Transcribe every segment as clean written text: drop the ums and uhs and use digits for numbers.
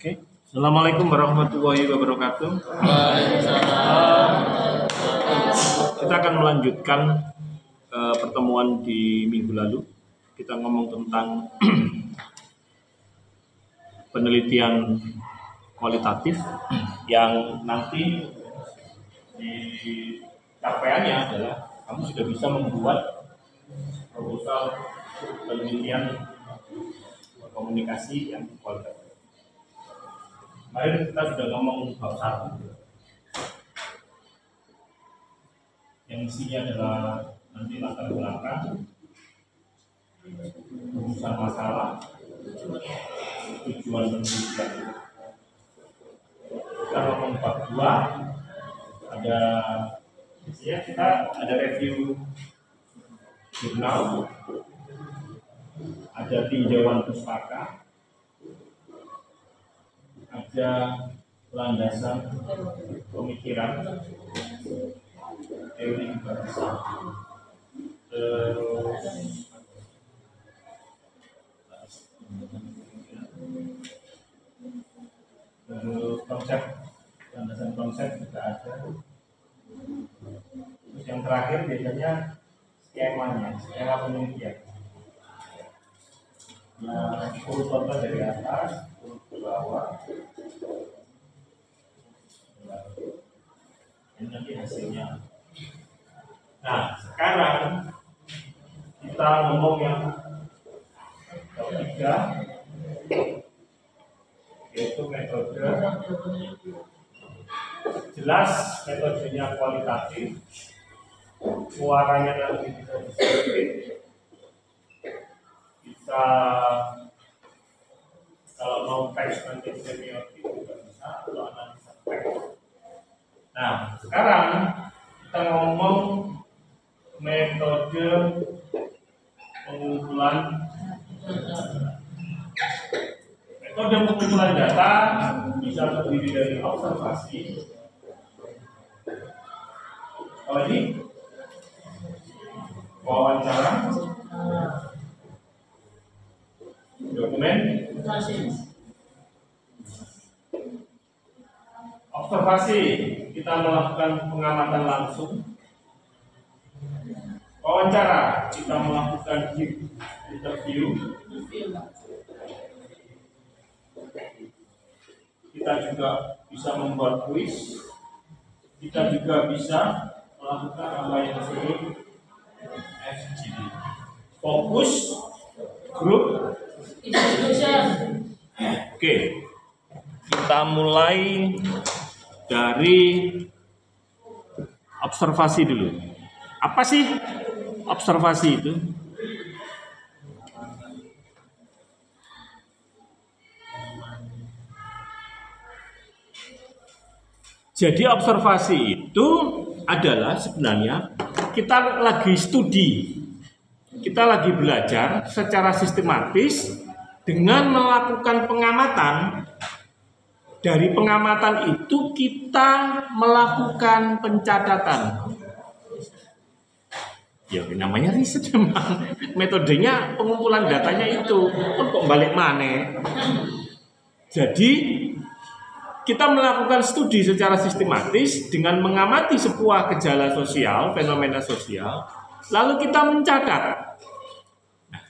Oke. Assalamualaikum warahmatullahi wabarakatuh. Kita akan melanjutkan pertemuan di minggu lalu. Kita ngomong tentang penelitian kualitatif yang nanti di capaiannya adalah kamu sudah bisa membuat proposal penelitian komunikasi yang kualitatif. Kemarin kita sudah ngomong bab 1 yang isinya adalah nanti latar belakang, rumusan masalah, tujuan penelitian. Kita ngomong bab 2 ada ya kita ada review jurnal, ada tinjauan pustaka, ada landasan pemikiran, teori bahasa, terus konsep, landasan konsep juga ada. Terus yang terakhir biasanya skema penelitian. Nah, urutan dari atas, urut ke bawah. Ini nanti hasilnya. Nah, sekarang kita ngomong yang ketiga, yaitu metode. Jelas metodenya kualitatif, muaranya nanti bisa deskriptif, bisa kalau mau teks nanti semiotik juga bisa, atau analisa teks. Nah, sekarang kita ngomong metode pengumpulan data. Metode pengumpulan data bisa terdiri dari observasi. Kalau ini wawancara, dokumen, observasi, kita melakukan pengamatan langsung. Wawancara, kita melakukan interview. Kita juga bisa membuat kuis. Kita juga bisa melakukan apa yang disebut FGD, fokus grup. Oke, kita mulai dari observasi dulu. Apa sih observasi itu? Jadi observasi itu adalah sebenarnya kita lagi studi, kita lagi belajar secara sistematis dengan melakukan pengamatan. Dari pengamatan itu kita melakukan pencatatan. Ya namanya riset memang. Metodenya pengumpulan datanya itu. Kok balik mana? Jadi kita melakukan studi secara sistematis dengan mengamati sebuah gejala sosial, fenomena sosial, lalu kita mencatat. Nah,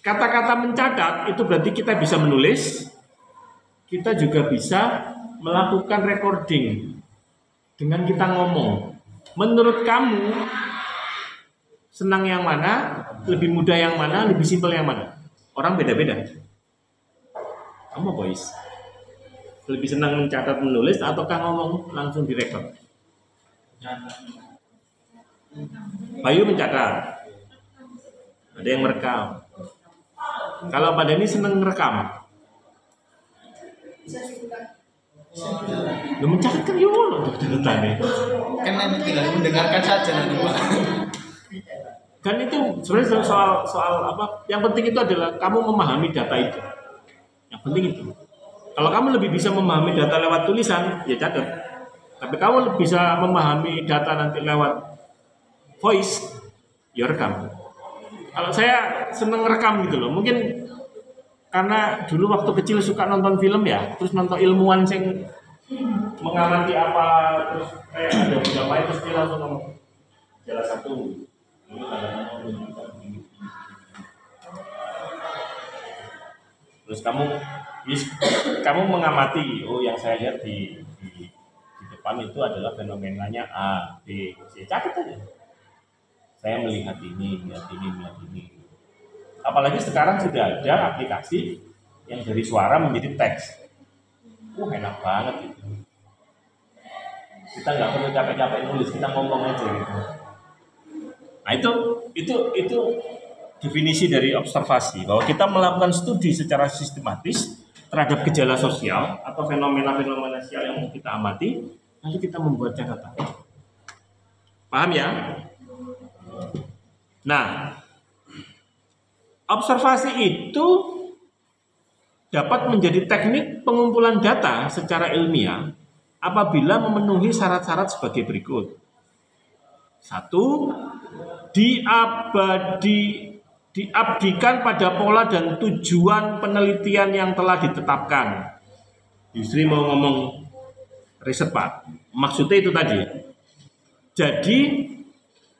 kata-kata mencatat itu berarti kita bisa menulis, kita juga bisa melakukan recording dengan kita ngomong. Menurut kamu senang yang mana, lebih mudah yang mana, lebih simpel yang mana? Orang beda-beda. Kamu boys, lebih senang mencatat menulis ataukah ngomong langsung direkod? Bayu mencatat, ada yang merekam. Kalau pada ini senang merekam. Lu mencatat kan ya untuk catatannya. Kan nanti tinggal mendengarkan saja nanti Pak. Kan itu sebenarnya soal apa? Yang penting itu adalah kamu memahami data itu. Yang penting itu. Kalau kamu lebih bisa memahami data lewat tulisan, ya catat. Tapi kamu bisa memahami data nanti lewat voice, ya rekam. Kalau saya seneng rekam gitu loh, mungkin karena dulu waktu kecil suka nonton film ya, terus nonton ilmuwan sing mengamati apa, terus kayak ada beberapa itu terus dia langsung ngomong salah satu ini terus kamu mengamati, oh yang saya lihat di depan itu adalah fenomenanya A, B, C, catat aja. Saya melihat ini, melihat ini, melihat ini. Apalagi sekarang sudah ada aplikasi yang dari suara menjadi teks. Enak banget itu. Kita nggak perlu capek-capek nulis, kita ngomong aja gitu. Nah itu definisi dari observasi, bahwa kita melakukan studi secara sistematis terhadap gejala sosial atau fenomena-fenomena sosial yang mau kita amati, lalu kita membuat catatan. Paham ya? Nah, observasi itu dapat menjadi teknik pengumpulan data secara ilmiah apabila memenuhi syarat-syarat sebagai berikut. 1. Diabdikan pada pola dan tujuan penelitian yang telah ditetapkan. Yusri mau ngomong riset Pak, maksudnya itu tadi. Jadi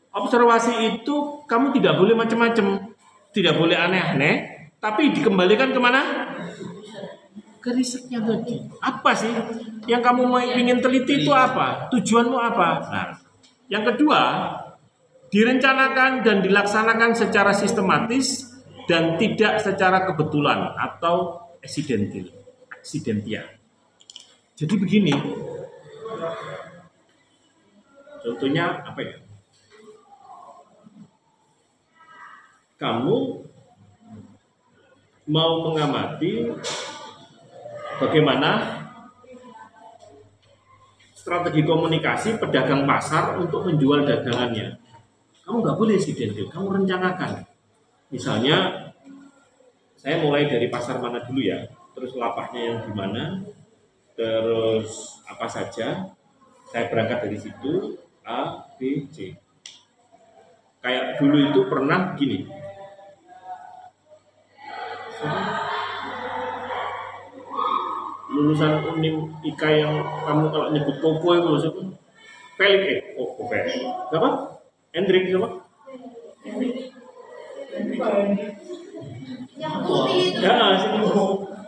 observasi itu kamu tidak boleh macam-macam, tidak boleh aneh-aneh, tapi dikembalikan kemana? Ke risetnya tadi. Apa sih yang kamu ingin teliti itu apa? Tujuanmu apa? Nah, yang kedua, direncanakan dan dilaksanakan secara sistematis dan tidak secara kebetulan atau accidental. Jadi begini, contohnya apa ya? Kamu mau mengamati bagaimana strategi komunikasi pedagang pasar untuk menjual dagangannya. Kamu nggak boleh accidental, kamu rencanakan. Misalnya, saya mulai dari pasar mana dulu ya, terus lapaknya yang gimana, terus apa saja, saya berangkat dari situ, A, B, C. Kayak dulu itu pernah gini, lulusan Unim IKA yang kamu kalau nyebut Koko itu maksudnya Felix Koko Felix apa? Hendrik siapa?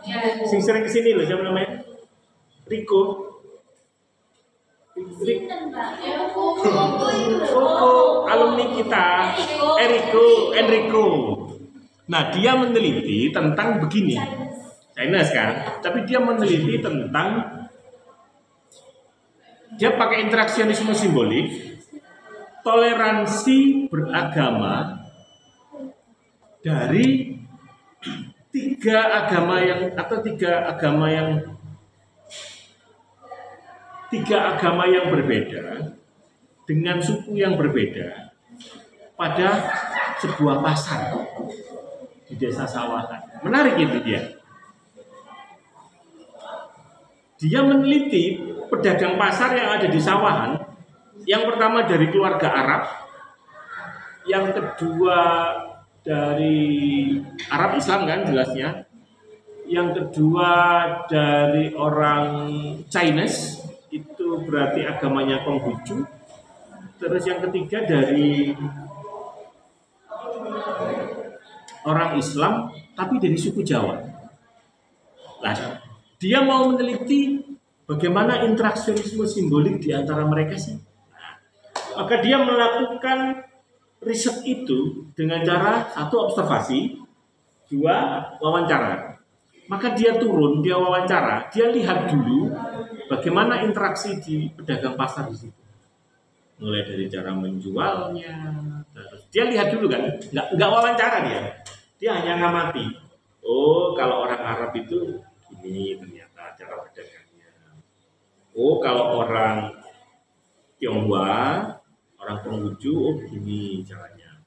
Ya, sing sering kesini loh, siapa namanya? Riko. Koko alumni kita, Enrico. Nah, dia meneliti tentang begini. China sekarang, tapi dia meneliti tentang, dia pakai interaksionisme simbolik, toleransi beragama dari tiga agama yang berbeda dengan suku yang berbeda pada sebuah pasar di desa Sawahan. Menarik itu dia. Dia meneliti pedagang pasar yang ada di Sawahan. Yang pertama dari keluarga Arab, yang kedua dari Arab Islam kan jelasnya, yang kedua dari orang Chinese, itu berarti agamanya Konghucu, terus yang ketiga dari orang Islam tapi dari suku Jawa. Nah, dia mau meneliti bagaimana interaksionisme simbolik di antara mereka sih. Maka dia melakukan riset itu dengan cara 1 observasi, 2 wawancara. Maka dia turun, dia wawancara, dia lihat dulu bagaimana interaksi di pedagang pasar di situ. Mulai dari cara menjualnya, terus dia lihat dulu kan, nggak wawancara dia hanya ngamati. Oh, kalau orang Arab itu ini ternyata cara berdagangnya. Oh, kalau orang Tionghoa, orang Konghucu, oh begini caranya.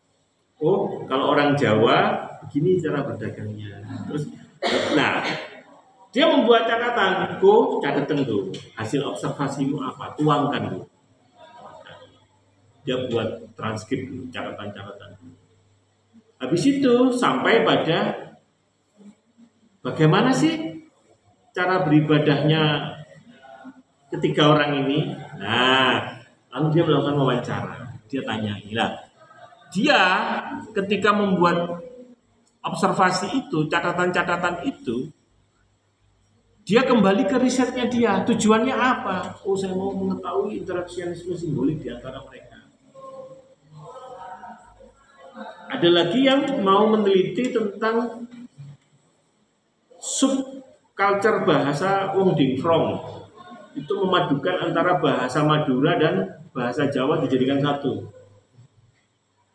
Oh, kalau orang Jawa, begini cara berdagangnya. Terus, nah, dia membuat catatan, catatan tuh, hasil observasimu apa, tuangkan tuh. Dia buat transkrip dulu, catatan-catatan. Habis itu sampai pada Bagaimana sih cara beribadahnya ketiga orang ini? Nah, lalu dia melakukan wawancara. Dia tanya, lah, dia ketika membuat observasi itu, catatan-catatan itu, dia kembali ke risetnya dia. Tujuannya apa? Oh, saya mau mengetahui interaksionisme simbolik di antara mereka. Ada lagi yang mau meneliti tentang subculture bahasa Wong Ding Frong. Itu memadukan antara bahasa Madura dan bahasa Jawa dijadikan satu.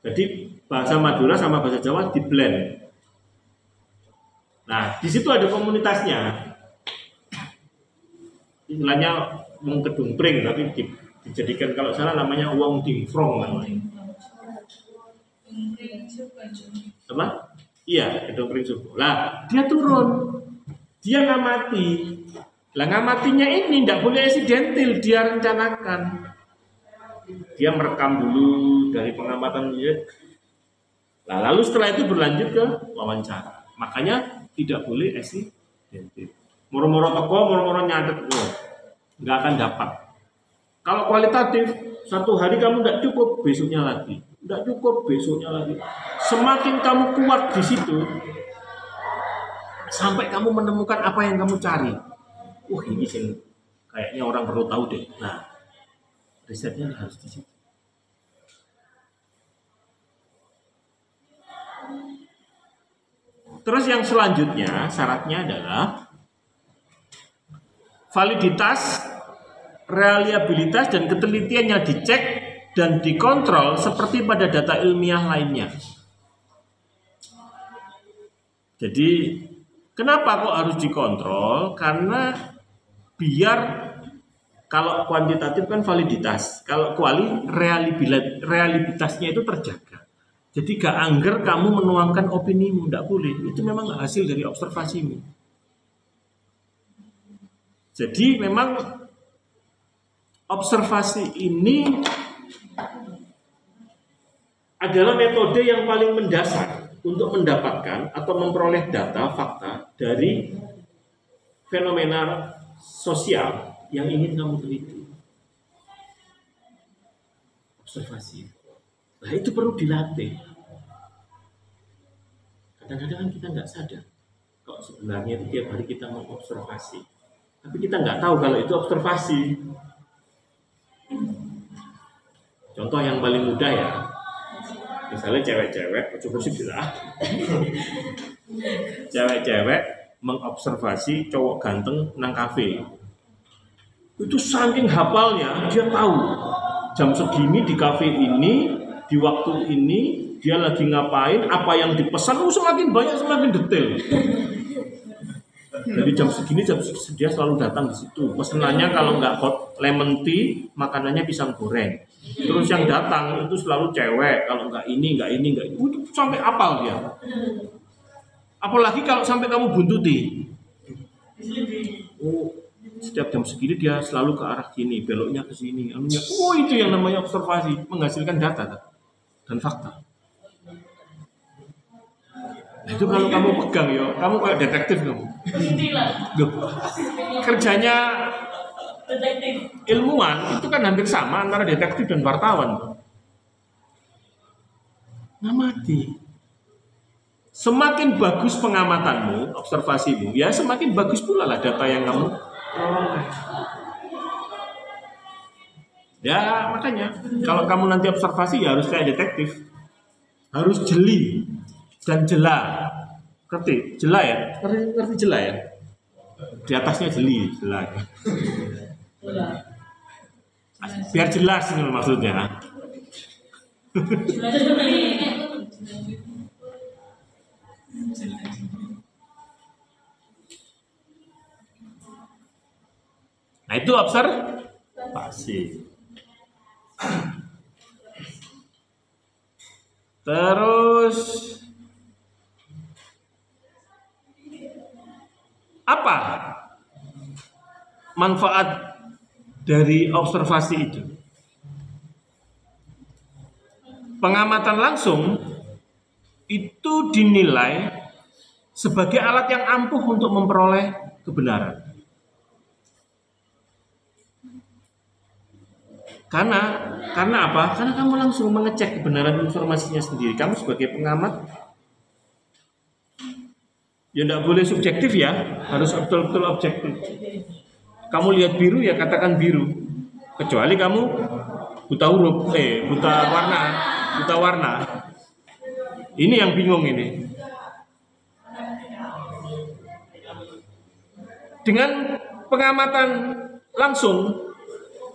Jadi bahasa Madura sama bahasa Jawa di blend. Nah, di situ ada komunitasnya. Istilahnya Wong Kedung Pring, tapi dijadikan kalau salah namanya Wong Ding Frong namanya. Apa? Iya, Kedung Pring Suku. Lah, dia turun. Dia ngamati. Lah ngamatinya ini tidak boleh insidental, dia rencanakan. Dia merekam dulu dari pengamatan dia. Nah, lalu setelah itu berlanjut ke wawancara. Makanya tidak boleh insidental. Moro-moro teko, moro-moro nyatet, nggak akan dapat. Kalau kualitatif, satu hari kamu tidak cukup, besoknya lagi. Tidak cukup, besoknya lagi. Semakin kamu kuat di situ, sampai kamu menemukan apa yang kamu cari. Ini sih kayaknya orang perlu tahu deh. Nah, risetnya harus di situ. Terus yang selanjutnya syaratnya adalah validitas, reliabilitas dan ketelitiannya dicek dan dikontrol seperti pada data ilmiah lainnya. Jadi kenapa kok harus dikontrol? Karena biar kalau kuantitatif kan validitas, kalau reliabilitasnya itu terjaga. Jadi gak angger kamu menuangkan opinimu, tidak boleh. Itu memang hasil dari observasimu. Jadi memang observasi ini adalah metode yang paling mendasar untuk mendapatkan atau memperoleh data, fakta dari fenomena sosial yang ingin kamu teliti. Observasi. Nah, itu perlu dilatih. Kadang-kadang kita nggak sadar kok sebenarnya itu tiap hari kita mau observasi, tapi kita nggak tahu kalau itu observasi. Contoh yang paling mudah ya, misalnya cewek-cewek, coba sih bilang, cewek-cewek mengobservasi cowok ganteng nang kafe. Itu saking hafalnya, dia tahu jam segini di kafe ini, di waktu ini dia lagi ngapain, apa yang dipesan. Semakin banyak semakin detail. Dari jam segini dia selalu datang di situ. Pesenannya kalau nggak hot lemon tea, makanannya pisang goreng. Terus yang datang itu selalu cewek. Kalau nggak ini. Itu sampai apal dia. Apalagi kalau sampai kamu buntuti. Setiap jam segini dia selalu ke arah sini, beloknya ke sini. Itu yang namanya observasi, menghasilkan data dan fakta. Nah, itu kalau kamu pegang ya, kamu kayak detektif kamu. Kerjanya ilmuwan itu kan hampir sama antara detektif dan wartawan. Ngamati. Semakin bagus pengamatanmu, observasimu, ya semakin bagus pula lah data yang kamu peroleh. Ya makanya kalau kamu nanti observasi ya harus kayak detektif, harus jeli dan jela. Ngerti? Jela ya? Ngerti jela ya? Di atasnya jeli, jela. Biar jelas ini maksudnya. Nah itu observasi. Terus apa manfaat dari observasi itu? Pengamatan langsung itu dinilai sebagai alat yang ampuh untuk memperoleh kebenaran. Karena apa? Karena kamu langsung mengecek kebenaran informasinya sendiri. Kamu sebagai pengamat ya tidak boleh subjektif ya, harus betul-betul objektif. Kamu lihat biru ya katakan biru, kecuali kamu buta huruf, buta warna. Ini yang bingung ini. Dengan pengamatan langsung,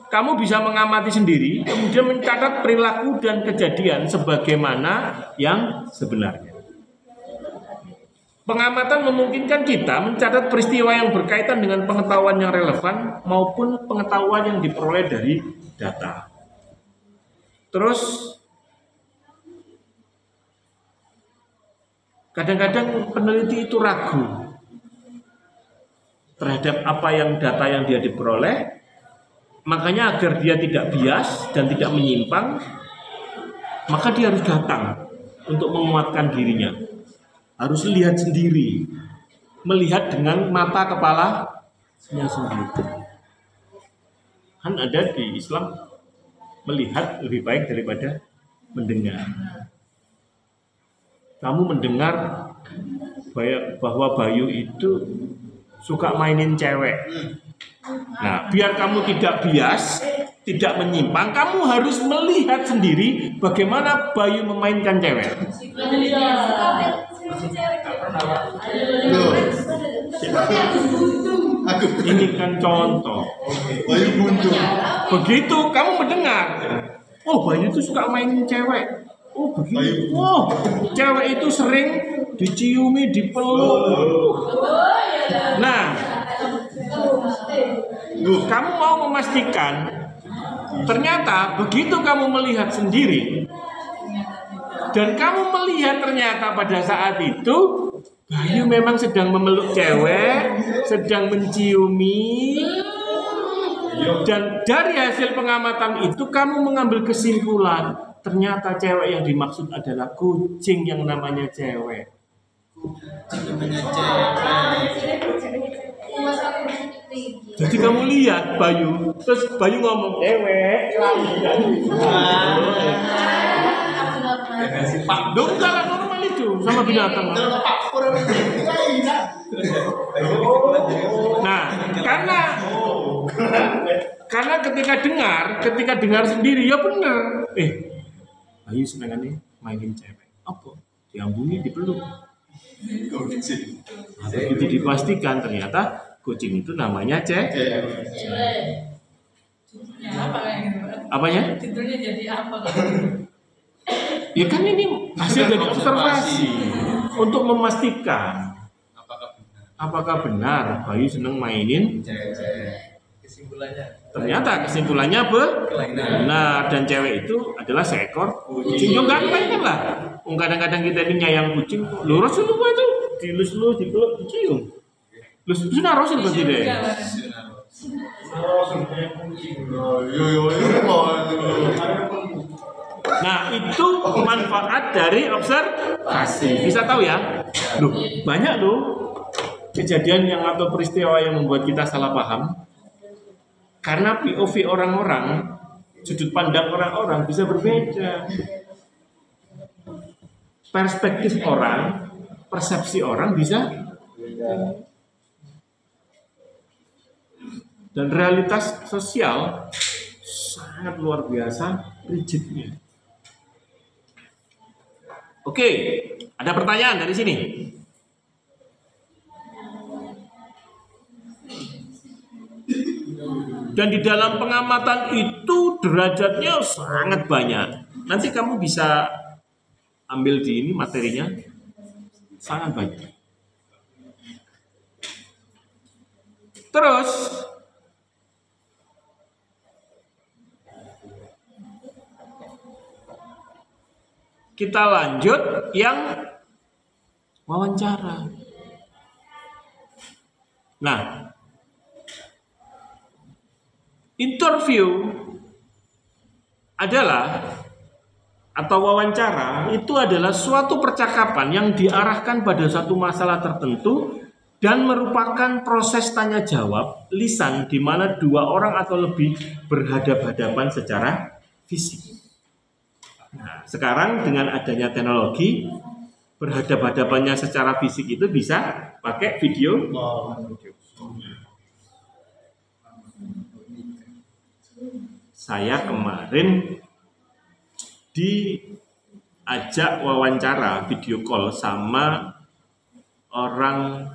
kamu bisa mengamati sendiri, kemudian mencatat perilaku dan kejadian sebagaimana yang sebenarnya. Pengamatan memungkinkan kita mencatat peristiwa yang berkaitan dengan pengetahuan yang relevan maupun pengetahuan yang diperoleh dari data. Terus kadang-kadang peneliti itu ragu terhadap apa yang data yang dia diperoleh, makanya agar dia tidak bias dan tidak menyimpang, maka dia harus datang untuk menguatkan dirinya. Harus lihat sendiri, melihat dengan mata kepalanya sendiri. Kan ada di Islam melihat lebih baik daripada mendengar. Kamu mendengar bahwa Bayu itu suka mainin cewek. Nah, biar kamu tidak bias, tidak menyimpang, kamu harus melihat sendiri bagaimana Bayu memainkan cewek. Ini kan contoh. Bayu buntu. Begitu kamu mendengar, oh Bayu itu suka mainin cewek. Oh begitu. Oh, cewek itu sering diciumi, dipeluk. Nah, kamu mau memastikan, ternyata begitu kamu melihat sendiri, dan kamu melihat ternyata pada saat itu Bayu memang sedang memeluk cewek, sedang menciumi, dan dari hasil pengamatan itu kamu mengambil kesimpulan, ternyata cewek yang dimaksud adalah kucing yang namanya cewek. Jadi kamu lihat Bayu, terus Bayu ngomong cewek. Pak, dong enggak normal itu sama binatang. Nah, karena ketika dengar sendiri ya benar. Bayu senengannya mainin cewek. Apa? Diambungi, dipeluk. Nah, begitu dipastikan ternyata kucing itu namanya cewek. Apanya? Titelnya jadi apa? Ya kan ini hasil dari observasi untuk memastikan apakah benar Bayu seneng mainin cewek. Ternyata kesimpulannya benar, dan cewek itu adalah seekor kucing. Yo gampang kan lah. Kadang-kadang kita ini nyayang kucing, lu Rasulullah itu dilus-lus, dipeluk, dicium. Lu sudah Rasul berarti deh. Nah, itu manfaat dari observasi. Bisa tahu ya? Loh, banyak loh kejadian yang atau peristiwa yang membuat kita salah paham. Karena POV orang-orang, sudut pandang orang-orang bisa berbeda. Perspektif orang, persepsi orang bisa beda. Dan realitas sosial sangat luar biasa rigidnya. Oke, ada pertanyaan dari sini? Dan di dalam pengamatan itu derajatnya sangat banyak. Nanti kamu bisa ambil di ini materinya, sangat banyak. Terus kita lanjut yang wawancara. Nah, interview adalah atau wawancara itu adalah suatu percakapan yang diarahkan pada satu masalah tertentu dan merupakan proses tanya jawab lisan di mana dua orang atau lebih berhadap-hadapan secara fisik. Nah, sekarang dengan adanya teknologi berhadap-hadapannya secara fisik itu bisa pakai video. Saya kemarin diajak wawancara video call sama orang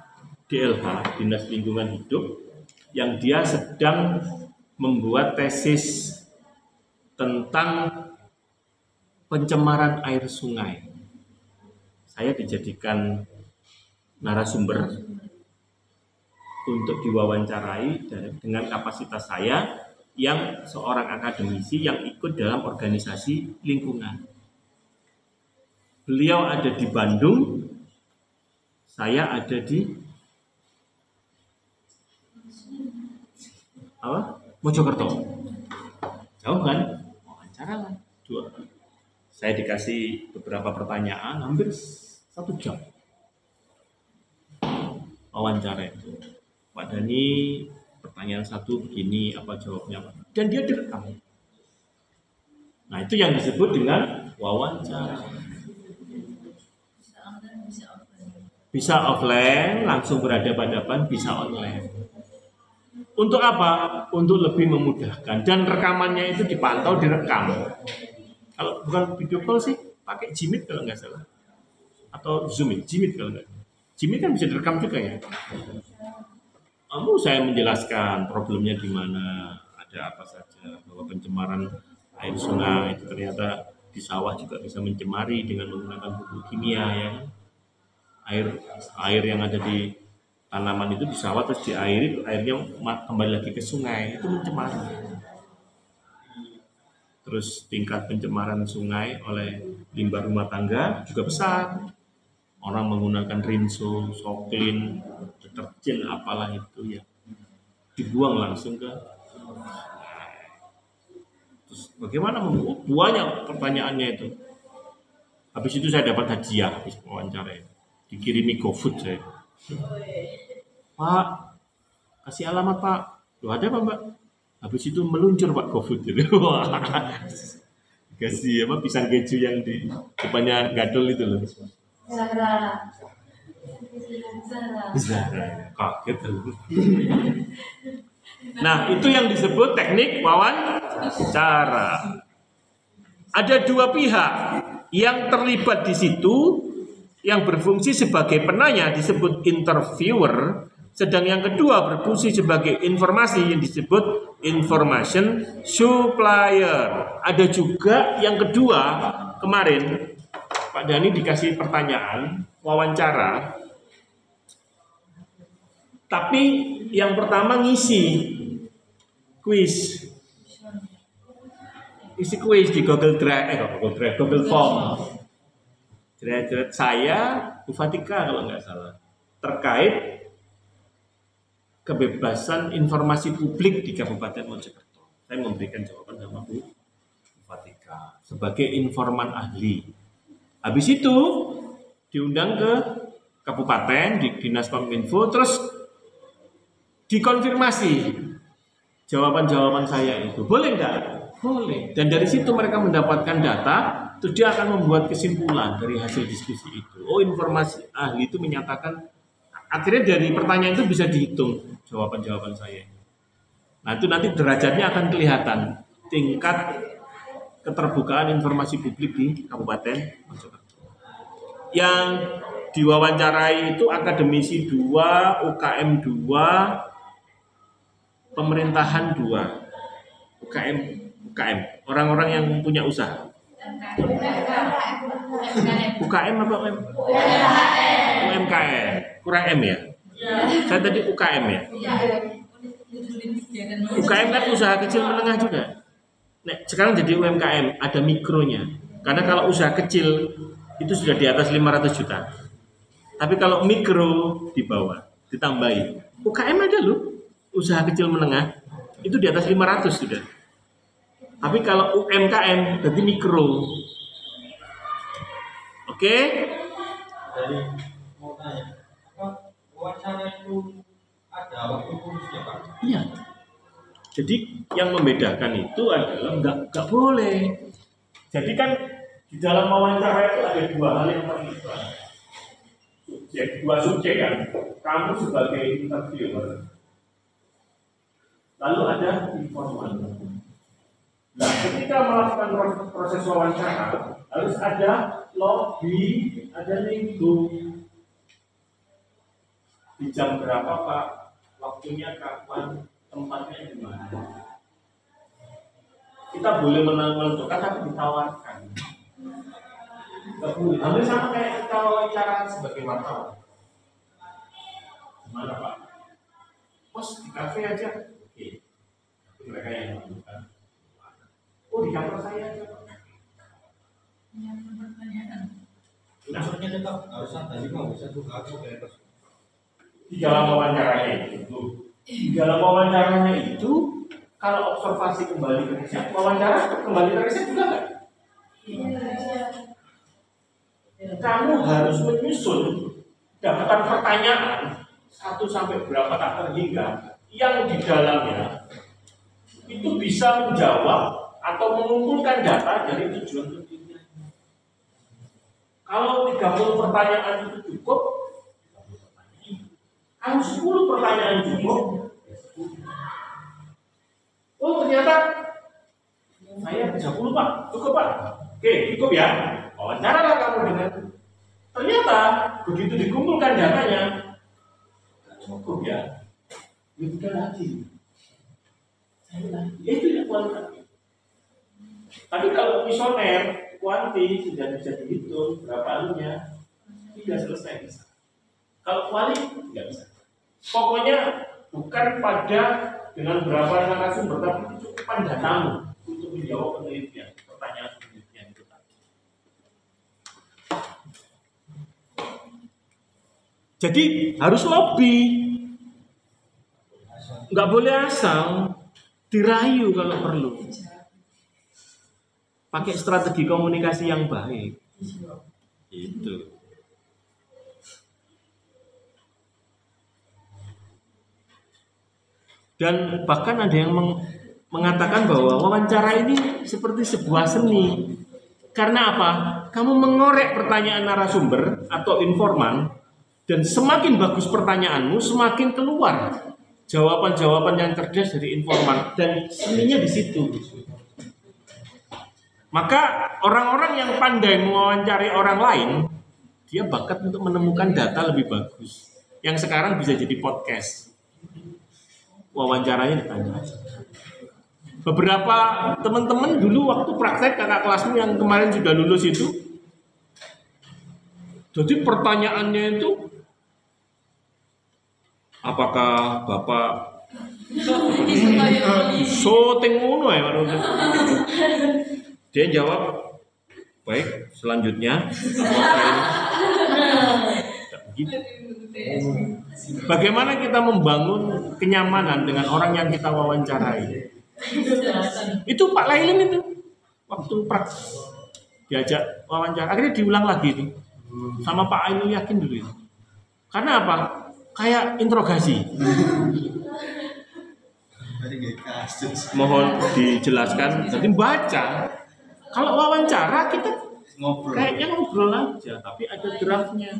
DLH, Dinas Lingkungan Hidup, yang dia sedang membuat tesis tentang pencemaran air sungai. Saya dijadikan narasumber untuk diwawancarai dengan kapasitas saya yang seorang akademisi yang ikut dalam organisasi lingkungan. Beliau ada di Bandung, saya ada di Mojokerto. Jauh kan? Wawancara kan? 2. Saya dikasih beberapa pertanyaan, hampir 1 jam wawancara itu. Pak Dhani, pertanyaan 1 begini, apa jawabnya? Dan dia direkam. Nah, itu yang disebut dengan wawancara. Bisa offline, langsung berhadapan-hadapan, bisa online. Untuk apa? Untuk lebih memudahkan. Dan rekamannya itu dipantau, direkam. Kalau bukan video call sih, pakai Jimit kalau nggak salah. Atau Zoom, Jimit kalau nggak salah. Jimit kan bisa direkam juga ya. Saya menjelaskan problemnya di mana, ada apa saja, bahwa pencemaran air sungai itu ternyata di sawah juga bisa mencemari dengan menggunakan pupuk kimia ya. Air yang ada di tanaman itu di sawah terus diairi, airnya kembali lagi ke sungai, itu mencemari. Terus tingkat pencemaran sungai oleh limbah rumah tangga juga besar. Orang menggunakan rinso, soklin, deterjen apalah itu ya, dibuang langsung ke. Terus bagaimana banyak pertanyaannya itu. Habis itu saya dapat hadiah habis wawancara itu. Dikirimi GoFood saya. Pak, kasih alamat Pak. Loh ada apa Mbak? Habis itu meluncur Pak GoFood gitu. Kasih pisang keju yang di depannya gadol itu loh. Zara. Kaget. Nah, itu yang disebut teknik wawancara. Ada 2 pihak yang terlibat di situ, yang berfungsi sebagai penanya disebut interviewer, sedang yang kedua berfungsi sebagai informasi yang disebut information supplier. Ada juga yang kedua, kemarin Pak Dhani dikasih pertanyaan wawancara, tapi yang pertama ngisi kuis di Google Form. Saya Bu Fatika kalau nggak salah, terkait kebebasan informasi publik di Kabupaten Mojokerto. Saya memberikan jawaban sama Bu Fatika sebagai informan ahli. Habis itu diundang ke kabupaten, di Dinas Kominfo, terus dikonfirmasi jawaban-jawaban saya itu. Boleh nggak? Boleh. Dan dari situ mereka mendapatkan data, terus dia akan membuat kesimpulan dari hasil diskusi itu. Oh, informasi ahli itu menyatakan, akhirnya dari pertanyaan itu bisa dihitung jawaban-jawaban saya. Nah, itu nanti derajatnya akan kelihatan tingkat keterbukaan informasi publik di Kabupaten Mojokerto. Yang diwawancarai itu akademisi 2, UKM 2, pemerintahan 2. UKM, orang-orang yang punya usaha. UKM apa UMKM? Kurang M ya? Saya tadi UKM ya? UKM kan usaha kecil menengah juga. Nah, sekarang jadi UMKM, ada mikronya. Karena kalau usaha kecil itu sudah di atas 500 juta. Tapi kalau mikro di bawah, ditambahi. UKM ada loh, usaha kecil menengah, itu di atas 500 sudah. Tapi kalau UMKM, berarti mikro. Oke? Dari mau tanya, apa wawancara itu ada waktu khususnya Pak? Iya. Jadi yang membedakan itu adalah nggak boleh. Jadi kan di dalam wawancara itu ada dua hal yang terlibat. Dua subjek kan. Kamu sebagai interviewer, lalu ada informan. Nah, ketika melakukan proses wawancara harus ada lobby, ada nego. Di jam berapa Pak? Waktunya kapan? Tempatnya di mana? Kita boleh menentukan tapi ditawarkan. Nggak boleh. Hampir sama kayak kita wawancara sebagai wartawan. Gimana Pak? Bos di kafe aja. Oke. Itu mereka yang menentukan. Oh di kantor saya aja. Maksudnya tetap harus ada 5 bisa tuh aku kayak Di dalam wawancaranya itu. Di dalam wawancaranya itu, kalau observasi kembali ke riset, wawancara kembali ke riset juga nggak? Kamu harus menyusun daftar pertanyaan 1 sampai berapa tak terhingga yang di dalamnya itu bisa menjawab atau mengumpulkan data dari tujuan penelitian. Kalau 30 pertanyaan itu cukup, kalau 10 pertanyaan cukup, oh ternyata saya bisa 10 Pak, cukup Pak. Oke, cukup ya. Wawancaralah kamu dengan. Ternyata begitu dikumpulkan datanya, cukup ya. Bukan lagi. Itu yang kualitatif. Tapi kalau misioner, kuanti sudah bisa dihitung berapa anunya, tidak selesai bisa. Kalau kuali nggak bisa. Pokoknya bukan pada dengan berapa narasumber, tapi kecukupan datamu untuk menjawab penelitian, pertanyaan penelitian itu tadi. Jadi harus lobby, nggak boleh asal, dirayu kalau perlu. Pakai strategi komunikasi yang baik. Itu. Dan bahkan ada yang mengatakan bahwa wawancara ini seperti sebuah seni. Karena apa? Kamu mengorek pertanyaan narasumber atau informan, dan semakin bagus pertanyaanmu, semakin keluar jawaban-jawaban yang cerdas dari informan, dan seninya di situ. Maka orang-orang yang pandai mewawancari orang lain, dia bakat untuk menemukan data lebih bagus. Yang sekarang bisa jadi podcast. Wawancaranya ditanya. Beberapa teman-teman dulu waktu praktek kakak kelasmu yang kemarin sudah lulus itu, jadi pertanyaannya itu, apakah Bapak syuting ngono ya? Dia jawab, baik, selanjutnya tidak begitu. Bagaimana kita membangun kenyamanan dengan orang yang kita wawancarai? Itu Pak Lailin itu waktu diajak wawancara, akhirnya diulang lagi itu sama Pak Ainul Yakin dulu itu. Karena apa? Kayak interogasi. Mohon dijelaskan. Jadi baca. Kalau wawancara kita Ngobrol. kayaknya ngobrol aja, tapi ada draftnya.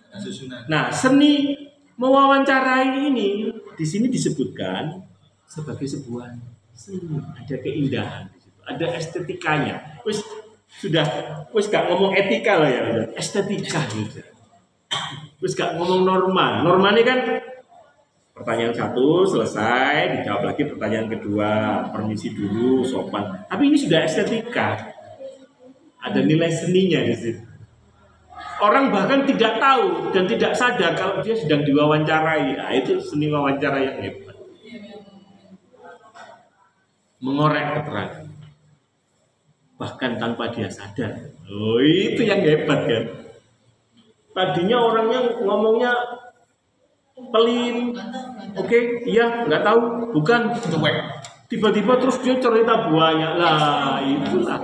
Susunan. Nah, seni mewawancarai ini di sini disebutkan sebagai sebuah seni, ada keindahan di situ, ada estetikanya. Wis gak ngomong etika lah ya, estetika gitu. Wis gak ngomong norma. Norma ini kan pertanyaan 1 selesai, dijawab lagi pertanyaan kedua, permisi dulu, sopan. Tapi ini sudah estetika. Ada nilai seninya di situ. Orang bahkan tidak tahu dan tidak sadar kalau dia sedang diwawancarai. Nah, itu seni wawancara yang hebat. Mengorek keterangan. Bahkan tanpa dia sadar. Oh, itu yang hebat kan. Tadinya orangnya ngomongnya pelin. Oke, iya, nggak tahu, bukan cuek. Tiba-tiba terus dia cerita banyak lah, itulah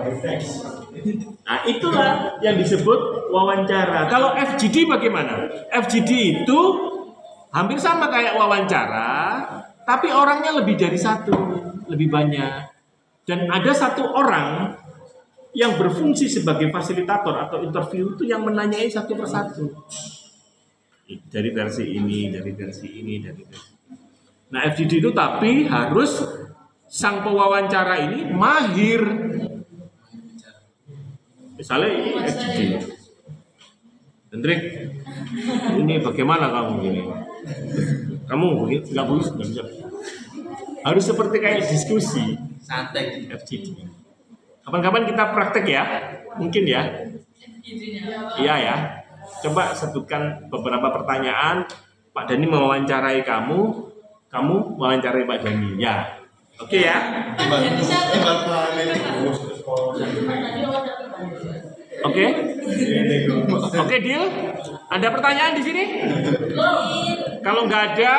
Nah, itulah yang disebut wawancara. Kalau FGD bagaimana? FGD itu hampir sama kayak wawancara, tapi orangnya lebih dari satu, lebih banyak. Dan ada satu orang yang berfungsi sebagai fasilitator atau interview itu yang menanyai satu persatu. Dari versi ini, dari versi ini, dari versi ini. Nah, FGD itu tapi harus sang pewawancara ini mahir. Misalnya ini FGD. Hendrik, ini bagaimana kamu ini? Kamu begini nggak bisa. Harus seperti kayak diskusi. Santai. FGD. Kapan-kapan kita praktek ya, mungkin ya. Iya ya. Coba sebutkan beberapa pertanyaan. Pak Dani mewawancarai kamu, kamu mewawancarai Pak Dani. Ya, oke ya. Oke. Oke, deal. Ada pertanyaan di sini? Kalau nggak ada,